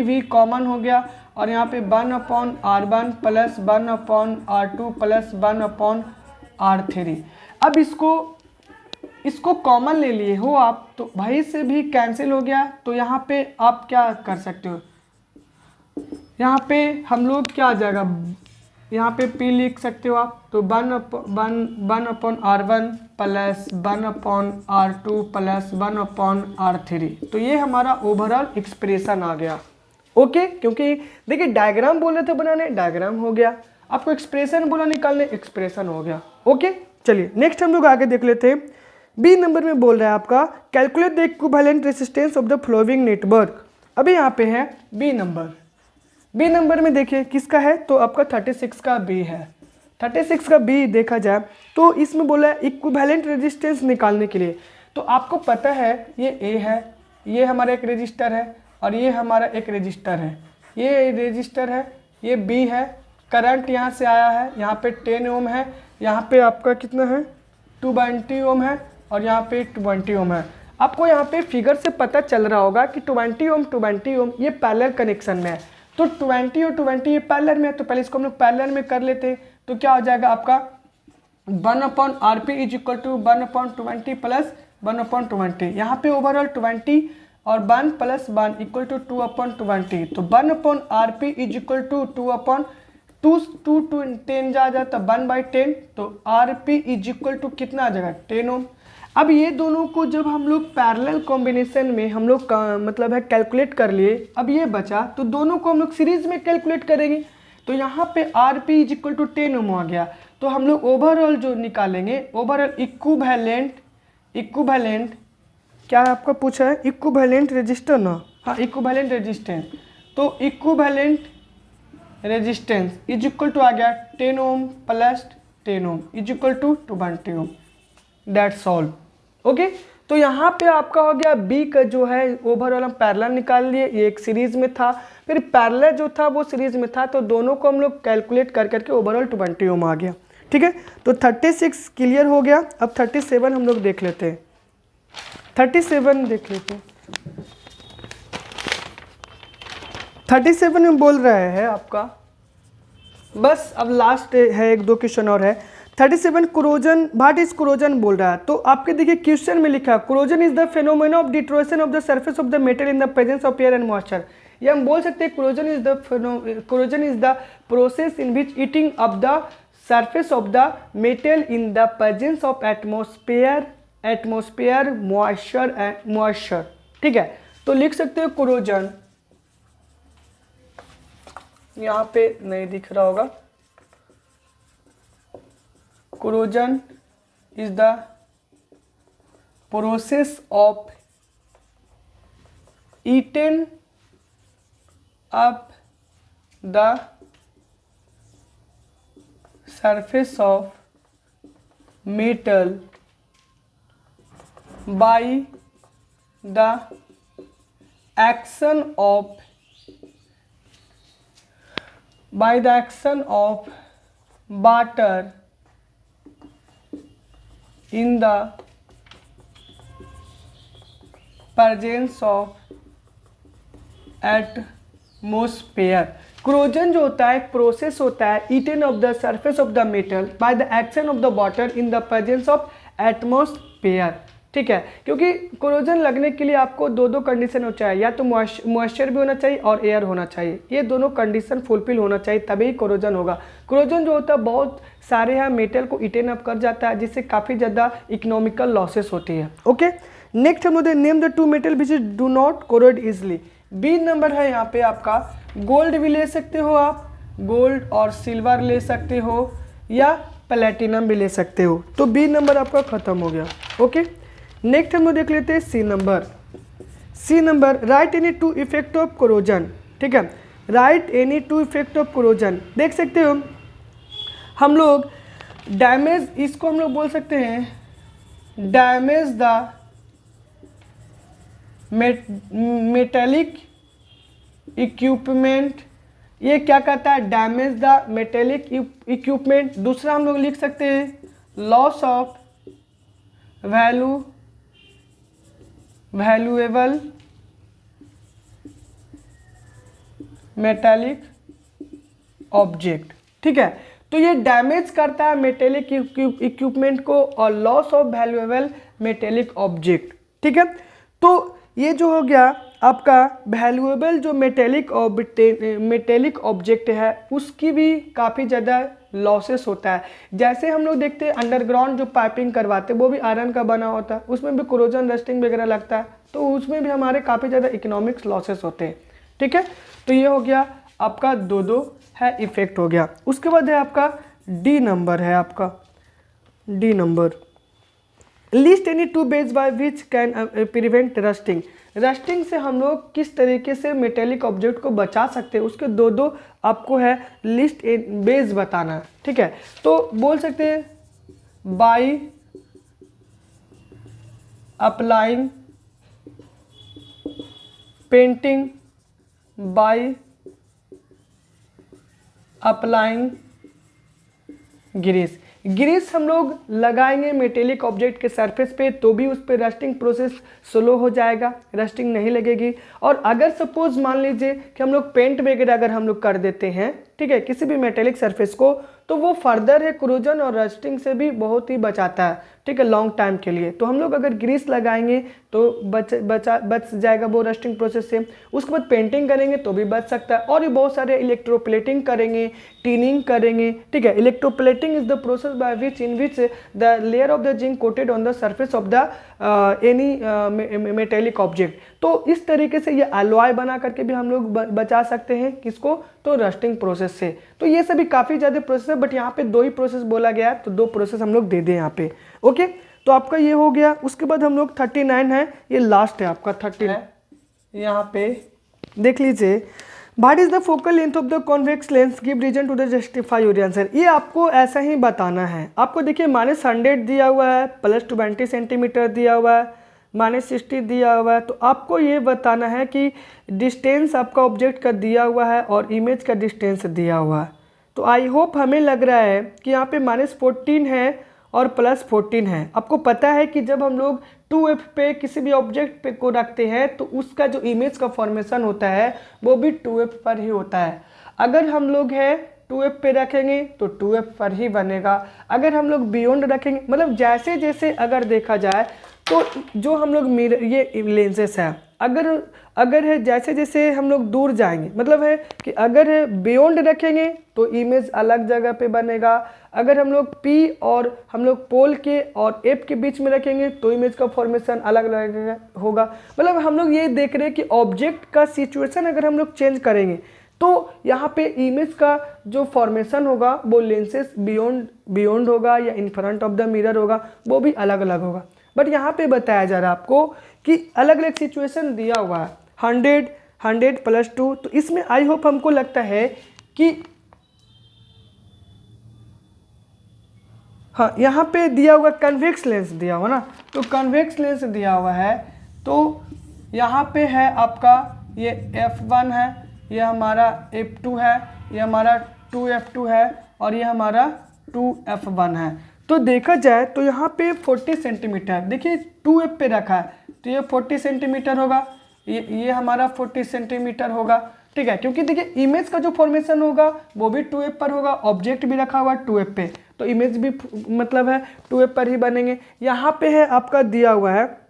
V कॉमन हो गया, और यहाँ पे 1/R1 plus 1/R2 plus 1/R3। अब इसको कॉमन ले लिए हो आप, तो भाई से भी कैंसिल हो गया। तो यहाँ पे आप क्या कर सकते हो, यहाँ पे हम लोग क्या आ जाएगा, यहाँ पे P लिख सकते हो आप, तो 1/R1 plus 1/R2 plus 1/R3। तो ये हमारा ओवरऑल एक्सप्रेशन आ गया। ओके, क्योंकि देखिए डायग्राम बोले थे बनाने, डायग्राम हो गया, आपको एक्सप्रेशन बोला निकालने, एक्सप्रेशन हो गया। ओके, चलिए नेक्स्ट हम लोग आगे देख लेते हैं। बी नंबर में बोल रहा है आपका calculate the equivalent resistance of the flowing network. अभी यहाँ पे है बी नंबर में देखिए किसका है, तो आपका 36 का बी है। 36 का बी देखा जाए तो इसमें बोला है इक्विवेलेंट रेजिस्टेंस निकालने के लिए। तो आपको पता है ये ए है, ये हमारा एक रेजिस्टर है, और ये हमारा एक रेजिस्टर है, ये रेजिस्टर है, ये बी है। करंट यहाँ से आया है, यहाँ पे 10 ओम है, यहाँ पे आपका कितना है 220 ओम है, और यहाँ पे 20 ओम है। आपको यहाँ पे फिगर से पता चल रहा होगा कि 20 ओम ये पैरेलल कनेक्शन में है, तो 20 और 20 ये पैरेलल में है, तो पहले इसको हम लोग पैरेलल में कर लेते हैं। तो क्या हो जाएगा आपका 1/RP = 1/20 प्लस 1/20। यहाँ पे ओवरऑल 20 और 1 प्लस 1 = 2/20। तो 1/RP = 2/10 जा जाता 1/10, तो RP = कितना आ जाएगा 10 ओम। अब ये दोनों को जब हम लोग पैरेलल कॉम्बिनेशन में हम लोग मतलब है कैलकुलेट कर लिए, अब ये बचा तो दोनों को हम लोग सीरीज में कैलकुलेट करेंगे। तो यहाँ पे R P is equal to 10 ohm आ गया, तो हम लोग ओवरऑल जो निकालेंगे, ओवरऑल इक्विवेलेंट क्या आपका पूछा है, इक्विवेलेंट रेजिस्टर ना, हाँ इक्विवेलेंट रेजिस्टेंस, तो equivalent resistance is equal to आ गया 10 ohm plus 10 ohm is equal to 20 ohm, that's all. Okay, तो यहाँ पे आपका हो गया बी का जो है ओवरऑल हम पैरेलल निकाल लिए, ये एक सीरीज में था, फिर पैरेलल जो था वो सीरीज में था, तो दोनों को हम लोग कैलकुलेट कर करके ओवरऑल 20 ओम आ गया। ठीक है, तो 36 क्लियर हो गया। अब 37 हम लोग देख लेते हैं, 37 देख लेते हैं। 37 में बोल रहे हैं आपका, बस अब लास्ट है, एक दो क्वेश्चन और है। 37 कोरोजन, व्हाट इज कोरोजन बोल रहा है, तो आपके देखिए क्वेश्चन में लिखा corrosion is the phenomena of deterioration of the surface of the metal in the presence of air and moisture. ये हम बोल सकते हैं corrosion is the process in which eating up the surface of the metal in the presence of atmosphere moisture. ठीक है, तो लिख सकते हो कोरोजन, यहाँ पे नहीं दिख रहा होगा, corrosion is the process of eating up the surface of metal by the action of water in the presence of atmosphere। Corrosion जो होता है एक प्रोसेस होता है eaten of the surface of the metal by the action of the water in the presence of atmosphere. ठीक है, क्योंकि corrosion लगने के लिए आपको दो कंडीशन हो चाहिए, या तो मॉइस्चर भी होना चाहिए और एयर होना चाहिए, ये दोनों कंडीशन फुलफिल होना चाहिए तभी कोरोजन होगा। कोरोजन जो होता है बहुत सारे यहाँ मेटल को ईटन अप कर जाता है, जिससे काफ़ी ज़्यादा इकोनॉमिकल लॉसेस होती है। ओके, नेक्स्ट हम name the two metal which do not corrode easily. B number है यहाँ पे आपका, गोल्ड भी ले सकते हो आप, गोल्ड और सिल्वर ले सकते हो, या प्लेटिनम भी ले सकते हो। तो बी नंबर आपका खत्म हो गया। ओके, नेक्स्ट हम देख लेते हैं C number, write any two effect of corrosion. ठीक है, write any two effect of corrosion, देख सकते हो हम लोग डैमेज, इसको हम लोग बोल सकते हैं डैमेज द मेटेलिक इक्विपमेंट। ये क्या कहता है, डैमेज द मेटेलिक इक्विपमेंट। दूसरा हम लोग लिख सकते हैं loss of valuable metallic object. ठीक है, तो ये डैमेज करता है मेटेलिक इक्विपमेंट को और loss of valuable metallic object. ठीक है, तो ये जो हो गया आपका वैल्यूएबल जो मेटेलिक ऑब्जेक्ट है उसकी भी काफ़ी ज़्यादा लॉसेस होता है। जैसे हम लोग देखते हैं अंडरग्राउंड जो पाइपिंग करवाते हैं वो भी आयरन का बना होता है, उसमें भी कोरोजन रस्टिंग वगैरह लगता है, तो उसमें भी हमारे काफ़ी ज़्यादा इकोनॉमिक्स लॉसेस होते हैं। ठीक है, तो ये हो गया आपका दो है इफेक्ट हो गया। उसके बाद है आपका डी नंबर है आपका, D number, list any two ways by which can prevent rusting. Rusting से हम लोग किस तरीके से मेटेलिक ऑब्जेक्ट को बचा सकते हैं, उसके दो आपको है लिस्ट वेज बताना। ठीक है, तो बोल सकते हैं by applying painting, by applying grease. Grease हम लोग लगाएंगे मेटेलिक ऑब्जेक्ट के सरफेस पे तो भी उस पर रस्टिंग प्रोसेस स्लो हो जाएगा, रस्टिंग नहीं लगेगी। और अगर सपोज मान लीजिए कि हम लोग पेंट वगैरह अगर हम लोग कर देते हैं, ठीक है, किसी भी मेटेलिक सरफेस को, तो वो फर्दर है कोरोजन और रस्टिंग से भी बहुत ही बचाता है। ठीक है, लॉन्ग टाइम के लिए। तो हम लोग अगर ग्रीस लगाएंगे तो बच जाएगा वो रस्टिंग प्रोसेस से। उसके बाद पेंटिंग करेंगे तो भी बच सकता है। और भी बहुत सारे इलेक्ट्रोप्लेटिंग करेंगे, टीनिंग करेंगे, ठीक है। Electroplating is the process by which in which the layer of the zinc coated on the surface of the any metallic object. तो इस तरीके से ये अलॉय बना करके भी हम लोग बचा सकते हैं किसको, तो रस्टिंग प्रोसेस से। तो ये सभी काफ़ी ज़्यादा प्रोसेस है, बट यहाँ पे 2 ही प्रोसेस बोला गया है, तो 2 प्रोसेस हम लोग दे दें यहाँ पे। ओके, तो आपका ये हो गया। उसके बाद हम लोग 39 है, ये लास्ट है आपका 39। यहाँ पे देख लीजिए, what is the focal length of the convex lens, give reason to the justify your answer. ये आपको ऐसा ही बताना है। आपको देखिए -100 दिया हुआ है, +20 सेंटीमीटर दिया हुआ है, -60 दिया हुआ है। तो आपको ये बताना है कि डिस्टेंस आपका ऑब्जेक्ट का दिया हुआ है और इमेज का डिस्टेंस दिया हुआ है। तो आई होप हमें लग रहा है कि यहाँ पे -14 है और +14 है। आपको पता है कि जब हम लोग 2f पे किसी भी ऑब्जेक्ट पे को रखते हैं तो उसका जो इमेज का फॉर्मेशन होता है वो भी 2f पर ही होता है। अगर हम लोग है 2f पे रखेंगे तो 2f पर ही बनेगा। अगर हम लोग बियॉन्ड रखेंगे, मतलब जैसे जैसे अगर देखा जाए तो जो हम लोग मिरर ये लेंसेस है, अगर है जैसे जैसे हम लोग दूर जाएंगे, मतलब है कि अगर है बियॉन्ड रखेंगे तो इमेज अलग जगह पे बनेगा। अगर हम लोग P और हम लोग पोल के और F के बीच में रखेंगे तो इमेज का फॉर्मेशन अलग अलग होगा। मतलब हम लोग ये देख रहे हैं कि ऑब्जेक्ट का सिचुएशन अगर हम लोग चेंज करेंगे तो यहाँ पे इमेज का जो फॉर्मेशन होगा वो लेंसेस बियॉन्ड होगा या in front of the mirror होगा, वो भी अलग अलग होगा। बट यहाँ पे बताया जा रहा है आपको कि अलग अलग सिचुएशन दिया हुआ है, 100 +2। तो इसमें आई होप हमको लगता है कि हाँ, यहाँ पे दिया हुआ कन्वेक्स लेंस दिया हुआ ना, तो कन्वेक्स लेंस दिया हुआ है। तो यहाँ पे है आपका ये f1 है, ये हमारा f2 है, ये हमारा 2f2 है और ये हमारा 2f1 है। तो देखा जाए तो यहाँ पे 40 सेंटीमीटर, देखिए 2f पे रखा है तो ये 40 सेंटीमीटर होगा, ये हमारा 40 सेंटीमीटर होगा, ठीक है। क्योंकि देखिए इमेज का जो फॉर्मेशन होगा वो भी 2f पर होगा, ऑब्जेक्ट भी रखा हुआ 2f पे, तो इमेज भी मतलब है 2f पर ही बनेंगे। यहाँ पे है आपका दिया हुआ है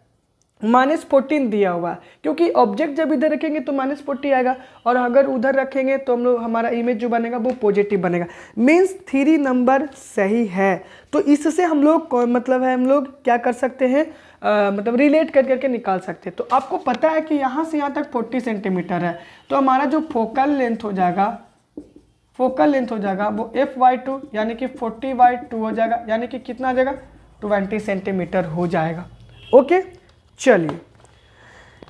-14 दिया हुआ है, क्योंकि ऑब्जेक्ट जब इधर रखेंगे तो -40 आएगा और अगर उधर रखेंगे तो हम लोग हमारा इमेज जो बनेगा वो पॉजिटिव बनेगा। मीन्स 3 नंबर सही है। तो इससे हम लोग मतलब है हम लोग क्या कर सकते हैं, मतलब रिलेट कर करके निकाल सकते हैं। तो आपको पता है कि यहाँ से यहाँ तक 40 सेंटीमीटर है, तो हमारा जो फोकल लेंथ हो जाएगा वो f/2 यानी कि 40/2 हो जाएगा, यानी कि कितना आ जाएगा 20 सेंटीमीटर हो जाएगा। ओके, चलिए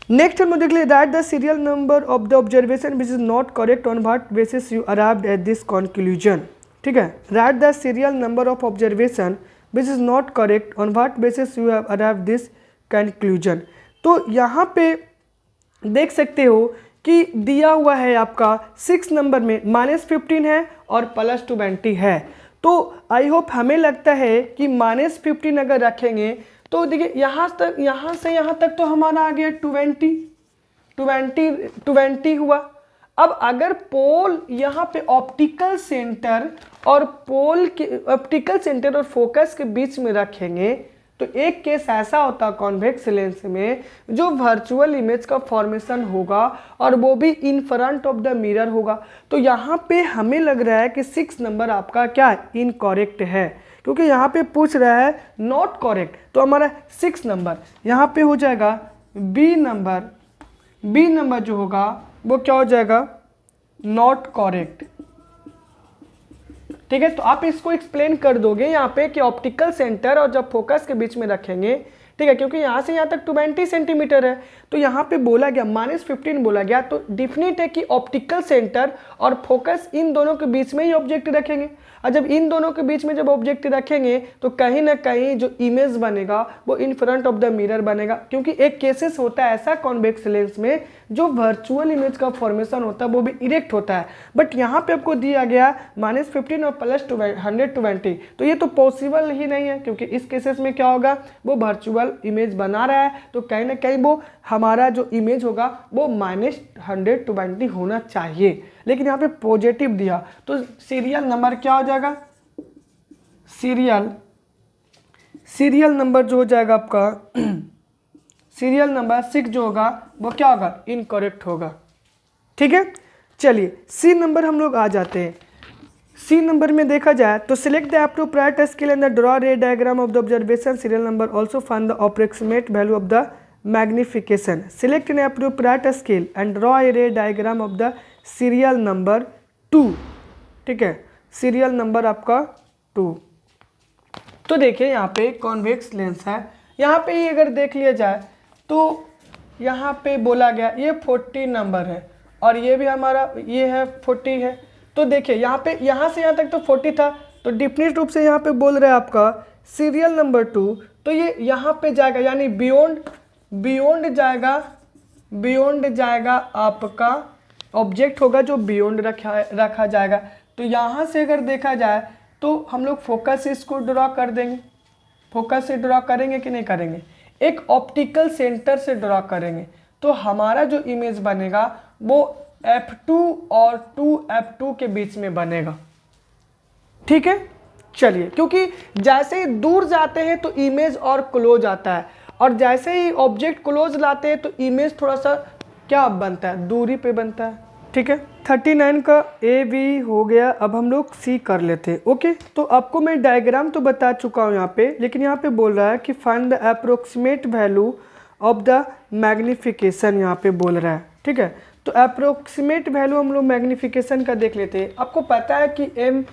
नेक्स्ट हम देख लिए, right the serial number of the observation which is not correct on what basis you arrived at this conclusion. ठीक है, right the serial number of observation which is not correct on what basis you have arrived this conclusion. तो यहाँ पे देख सकते हो कि दिया हुआ है आपका 6 नंबर में -15 है और +20 है। तो आई होप हमें लगता है कि -15 अगर रखेंगे तो देखिए यहाँ से यहाँ तक तो हमारा आ गया 20 हुआ। अब अगर पोल यहाँ पे ऑप्टिकल सेंटर और फोकस के बीच में रखेंगे तो एक केस ऐसा होता है कॉन्वेक्स लेंस में जो वर्चुअल इमेज का फॉर्मेशन होगा और वो भी in front of the mirror होगा। तो यहाँ पे हमें लग रहा है कि 6 नंबर आपका क्या है, इनकरेक्ट है, क्योंकि यहाँ पे पूछ रहा है नॉट करेक्ट। तो हमारा 6 नंबर यहाँ पे हो जाएगा बी नंबर जो होगा वो क्या हो जाएगा, नॉट करेक्ट। ठीक है, तो आप इसको एक्सप्लेन कर दोगे यहाँ पे कि ऑप्टिकल सेंटर और जब फोकस के बीच में रखेंगे, ठीक है, क्योंकि यहाँ से यहाँ तक 20 सेंटीमीटर है तो यहाँ पे बोला गया -15 बोला गया, तो डिफिनिट है कि ऑप्टिकल सेंटर और फोकस इन दोनों के बीच में ही ऑब्जेक्ट रखेंगे। और जब इन दोनों के बीच में जब ऑब्जेक्ट रखेंगे तो कहीं ना कहीं जो इमेज बनेगा वो in front of the mirror बनेगा, क्योंकि एक केसेस होता है ऐसा कॉन्वेक्स लेंस में जो वर्चुअल इमेज का फॉर्मेशन होता है वो भी इरेक्ट होता है। बट यहाँ पे आपको दिया गया -15 और +120, तो ये तो पॉसिबल ही नहीं है, क्योंकि इस केसेस में क्या होगा, वो वर्चुअल इमेज बना रहा है तो कहीं ना कहीं वो हमारा जो इमेज होगा वो -120 होना चाहिए, लेकिन यहाँ पे पॉजिटिव दिया। तो सीरियल नंबर क्या हो जाएगा, सीरियल नंबर जो हो जाएगा आपका सीरियल नंबर 6 जो होगा वो क्या होगा, इनकरेक्ट होगा। ठीक है, चलिए सी नंबर हम लोग आ जाते हैं। सी नंबर में देखा जाए तो select the appropriate scale and the draw रे diagram of the observation serial number, also find the approximate value of the magnification. Select an appropriate scale and draw a रे diagram of the serial number 2। ठीक है, serial number आपका 2। तो देखिए यहाँ पे convex lens है, यहाँ पे ही अगर देख लिया जाए तो यहाँ पे बोला गया ये 40 नंबर है और ये भी हमारा ये है 40 है। तो देखिए यहाँ पे यहाँ से यहाँ तक तो 40 था, तो डिफिनिट रूप से यहाँ पे बोल रहे हैं आपका सीरियल नंबर 2, तो ये यहाँ पे जाएगा यानी बियॉन्ड जाएगा आपका ऑब्जेक्ट होगा जो बियॉन्ड रखा जाएगा। तो यहाँ से अगर देखा जाए तो हम लोग फोकस से इसको ड्रॉ कर देंगे, फोकस से ड्रॉ करेंगे कि नहीं करेंगे, एक ऑप्टिकल सेंटर से ड्रॉ करेंगे। तो हमारा जो इमेज बनेगा वो f2 और 2f2 के बीच में बनेगा। ठीक है, चलिए क्योंकि जैसे ही दूर जाते हैं तो इमेज और क्लोज आता है, और जैसे ही ऑब्जेक्ट क्लोज लाते हैं तो इमेज थोड़ा सा क्या बनता है, दूरी पे बनता है। ठीक है, 39 का ए बी हो गया। अब हम लोग सी कर लेते हैं। ओके, तो आपको मैं डायग्राम तो बता चुका हूँ यहाँ पे, लेकिन यहाँ पे बोल रहा है कि find the approximate value of the magnification, यहाँ पे बोल रहा है। ठीक है, तो अप्रोक्सीमेट वैल्यू हम लोग मैग्निफिकेशन का देख लेते हैं। आपको पता है कि एम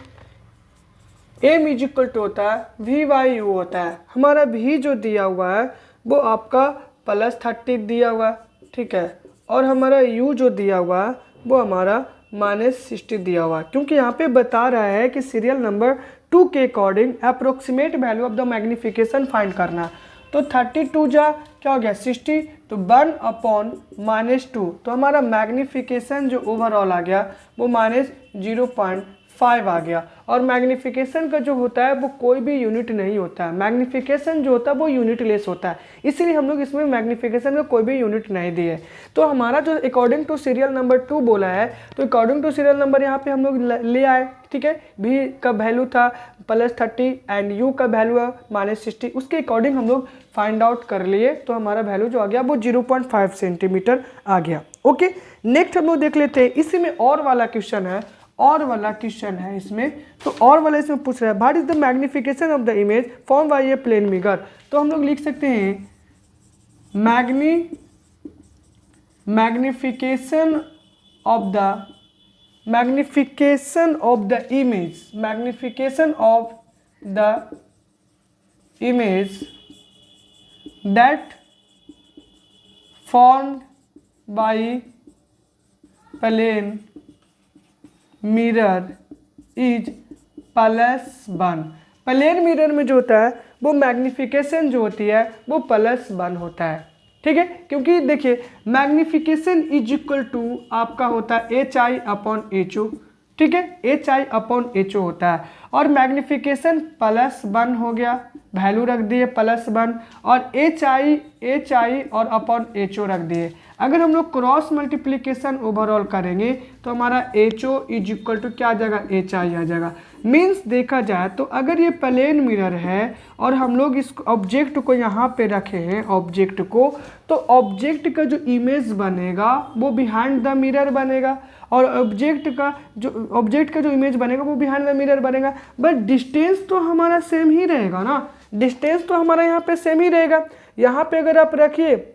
इज इक्वल टू होता है वी बाई यू होता है। हमारा भी जो दिया हुआ है वो आपका +30 दिया हुआ है। ठीक है, और हमारा यू जो दिया हुआ है वो हमारा -60 दिया हुआ है, क्योंकि यहाँ पे बता रहा है कि सीरियल नंबर 2 के according approximate value of the magnification find करना। तो 32 जा क्या हो गया 60, तो 1/-2, तो हमारा मैग्निफिकेशन जो ओवरऑल आ गया वो -0.5 आ गया। और मैग्निफिकेशन का जो होता है वो कोई भी यूनिट नहीं होता है, मैग्निफिकेशन जो होता है वो यूनिट लेस होता है, इसीलिए हम लोग इसमें मैग्निफिकेशन का कोई भी यूनिट नहीं दिए। तो हमारा जो अकॉर्डिंग टू सीरियल नंबर 2 बोला है, तो अकॉर्डिंग टू सीरियल नंबर यहाँ पे हम लोग ले आए। ठीक है, भी का वैल्यू था +30 एंड यू का वैल्यू है -60, उसके अकॉर्डिंग हम लोग फाइंड आउट कर लिए। तो हमारा वैल्यू जो आ गया वो 0.5 सेंटीमीटर आ गया। ओके, नेक्स्ट हम लोग देख लेते हैं। इसी में और वाला क्वेश्चन है इसमें। तो और वाला इसमें पूछ रहा है what is the magnification of the image form by a plane figure. तो हम लोग लिख सकते हैं magnification of the image that formed by plane mirror is +1। Plane mirror में जो होता है वो मैग्निफिकेशन जो होती है वो +1 होता है। ठीक है, क्योंकि देखिए मैग्निफिकेशन इज इक्वल टू आपका होता है HI/HO। ठीक है, HI/HO होता है, और मैग्निफिकेशन +1 हो गया, वैल्यू रख दिए +1, और HI और HO रख दिए। अगर हम लोग क्रॉस मल्टीप्लिकेशन ओवरऑल करेंगे तो हमारा HO इज इक्वल टू क्या आ जाएगा, HI आ जाएगा। मीन्स देखा जाए तो अगर ये प्लेन मिरर है और हम लोग इस ऑब्जेक्ट को यहाँ पे रखे हैं ऑब्जेक्ट को, तो ऑब्जेक्ट का जो इमेज बनेगा वो बिहाइंड द मिरर बनेगा, और ऑब्जेक्ट का जो इमेज बनेगा वो बिहाइंड द मिरर बनेगा। बट डिस्टेंस तो हमारा सेम ही रहेगा ना, डिस्टेंस तो हमारा यहाँ पे सेम ही रहेगा। यहाँ पे अगर आप रखिए,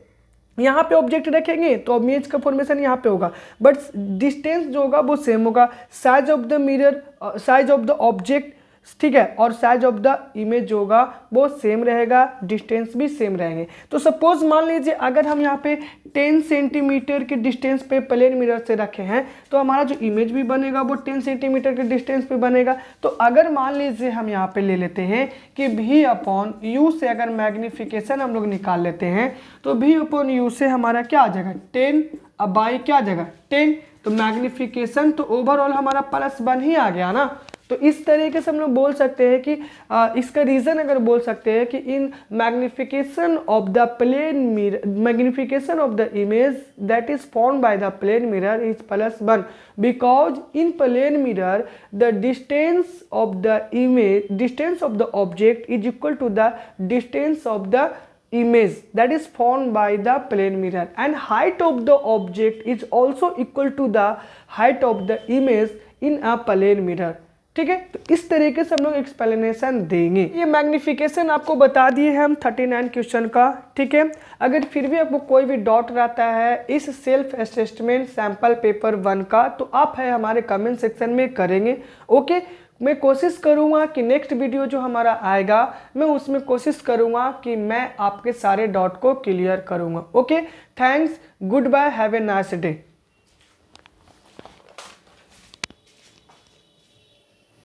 यहाँ पे ऑब्जेक्ट रखेंगे तो इमेज का फॉर्मेशन यहाँ पे होगा, बट डिस्टेंस जो होगा वो सेम होगा। Size of the mirror, size of the object, ठीक है, और साइज ऑफ द इमेज जो होगा वो सेम रहेगा, डिस्टेंस भी सेम रहेंगे। तो सपोज मान लीजिए अगर हम यहाँ पे 10 सेंटीमीटर के डिस्टेंस पे प्लेन मिरर से रखे हैं तो हमारा जो इमेज भी बनेगा वो 10 सेंटीमीटर के डिस्टेंस पे बनेगा। तो अगर मान लीजिए हम यहाँ पे ले लेते हैं कि V/U से अगर मैग्निफिकेशन हम लोग निकाल लेते हैं तो V/U से हमारा क्या आ जाएगा 10/क्या आ जाएगा 10। तो मैग्निफिकेशन तो ओवरऑल हमारा +1 ही आ गया ना, तो इस तरीके से हम लोग बोल सकते हैं कि इसका रीज़न अगर बोल सकते हैं कि in magnification of the plane mirror, magnification of the image that is found by the plane mirror is +1 because in plane mirror the distance of the image, distance of the object is equal to the distance of the image that is found by the plane mirror and height of the object is also equal to the height of the image in a plane mirror। ठीक है, तो इस तरीके से हम लोग explanation देंगे। ये मैग्निफिकेशन आपको बता दिए हैं हम 39 क्वेश्चन का। ठीक है, अगर फिर भी आपको कोई भी डाउट रहता है इस सेल्फ असेसमेंट सैंपल पेपर 1 का, तो आप है हमारे कमेंट सेक्शन में करेंगे। ओके, मैं कोशिश करूंगा कि नेक्स्ट वीडियो जो हमारा आएगा मैं उसमें कोशिश करूंगा कि मैं आपके सारे डाउट को क्लियर करूंगा। Okay, thanks, good bye, have a nice day.